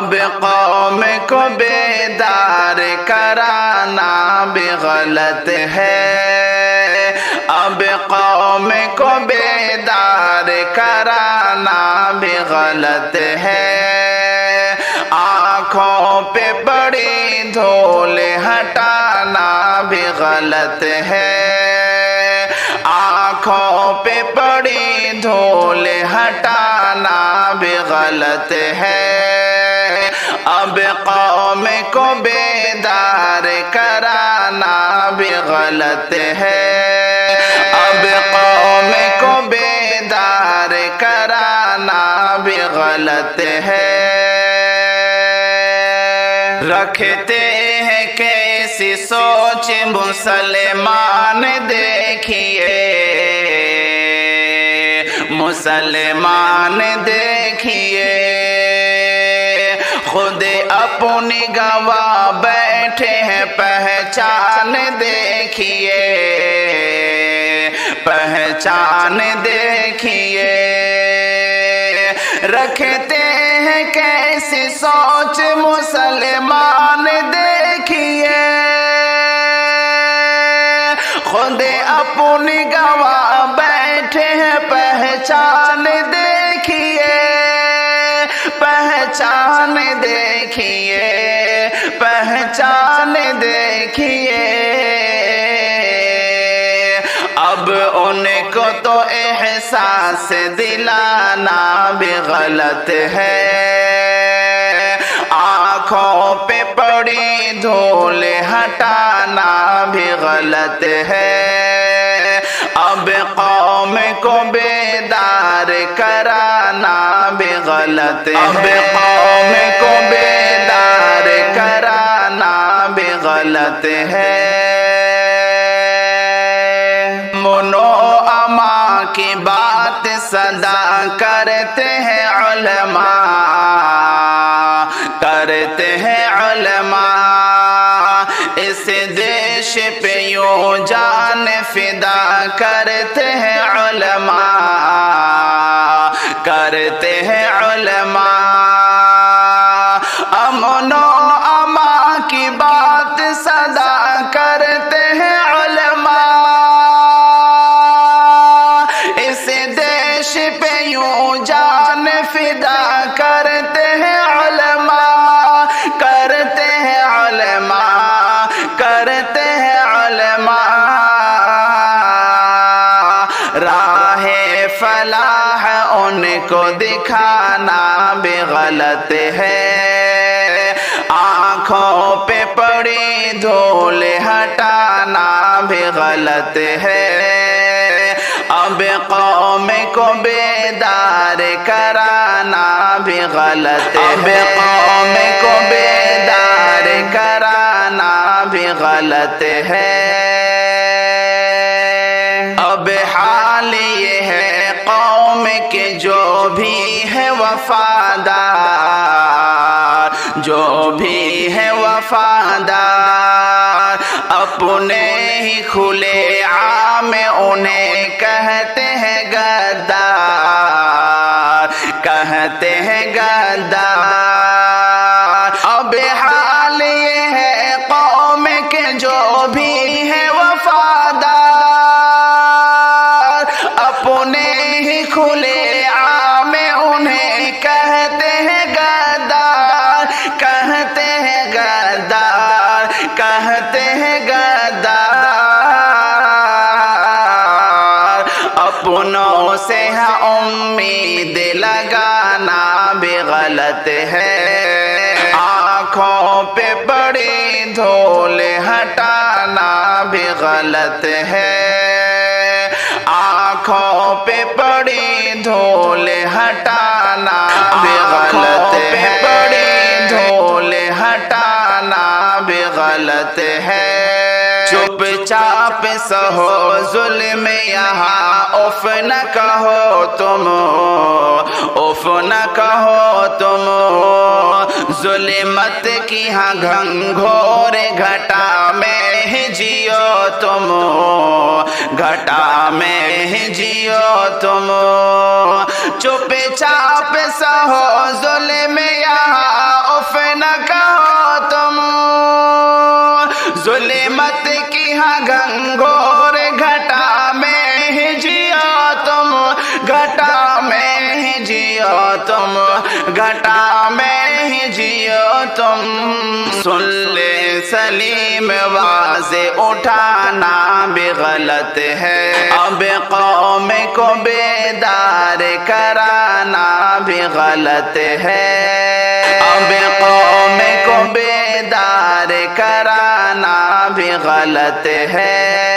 اب قوم کو بیدار کرانا بھی غلط ہے، اب قوم کو بیدار کرانا بھی غلط ہے، آنکھوں پہ پڑی دھول ہٹانا بھی غلط ہے، آنکھوں پہ پڑی دھول ہٹانا بھی غلط ہے، اب قوم کو بیدار کرانا بھی غلط ہے، اب قوم کو بیدار کرانا بھی غلط ہے۔ رکھتے ہیں کیسی سوچ مسلمان دیکھیے، مسلمان دیکھیے، خود اپنی گواہ بیٹھے ہیں، پہچان دیکھیے، پہچان دیکھیے، رکھتے ہیں کیسی سوچ مسلمان دیکھیے، خود اپنی گواہ بیٹھے ہیں، پہچان دیکھیے، پہچان دیکھیے، پہچان دیکھیے، اب ان کو تو احساس دلانا بھی غلط ہے، آنکھوں پہ پڑی دھول ہٹانا بھی غلط ہے، اب قوم کو بیدار کرانا بھی غلط ہے، اب قوم کو بیدار کرانا بھی غلط ہے۔ منو اما کی بات صدا کرتے ہیں علماء، کرتے ہیں علماء، اس دیش پہ یوں جان فدا کرتے ہیں علماء، کرتے ہیں علماء، امن و اما کی بات صدا کرتے ہیں علماء، اس دیش پہ یوں جان فدا کرتے ہیں علماء، کرتے ہیں علماء، کرتے ہیں علماء، راہ فلاح ان کو دکھانا بھی غلط ہے، آنکھوں پہ پڑی دھول ہٹانا بھی غلط ہے، اب قوم کو بیدار کرانا بھی غلط ہے، اب قوم کو بیدار کرانا بھی غلط ہے، اب حال یہ ہے قوم کے جو بھی ہے وفادار، جو بھی ہے وفادار، اپنے ہی کھلے عام انہیں کہتے ہیں غدار، کہتے ہیں غدار، اب حال یہ ہے قوم کے جو بھی ہے وفادار، اپنے ہی کھلے عام انہیں کہتے ہیں غدار، کہتے ہیں غدار، کہتے ہیں غدار، اپنوں سے امید لگانا بھی غلط ہے، آنکھوں پہ پڑی دھول ہٹانا بھی غلط ہے، آنکھوں پہ پڑی دھول ہٹانا بھی غلط ہے، پڑی دھول ہٹانا بھی غلط ہے، چپ چاپ سہو ظلم یہاں اف نہ کہو تم، اف نہ کہو تم، ظلمت کی ہاں گھنگھور گھٹا میں ہی جیو تم، گھٹا میں ہی جیو تم، چپ چاپ سہو ظلم یہاں مت کی ہاں گنگور گھٹا میں ہی جیو تم گھٹا میں ہی جیو تم گھٹا میں ہی جیو تم سن لے سلیم واضح اٹھانا بھی غلط ہے اب قوم کو بیدار کرانا بھی غلط ہے اب قوم کو بیدار کرانا بھی غلط ہے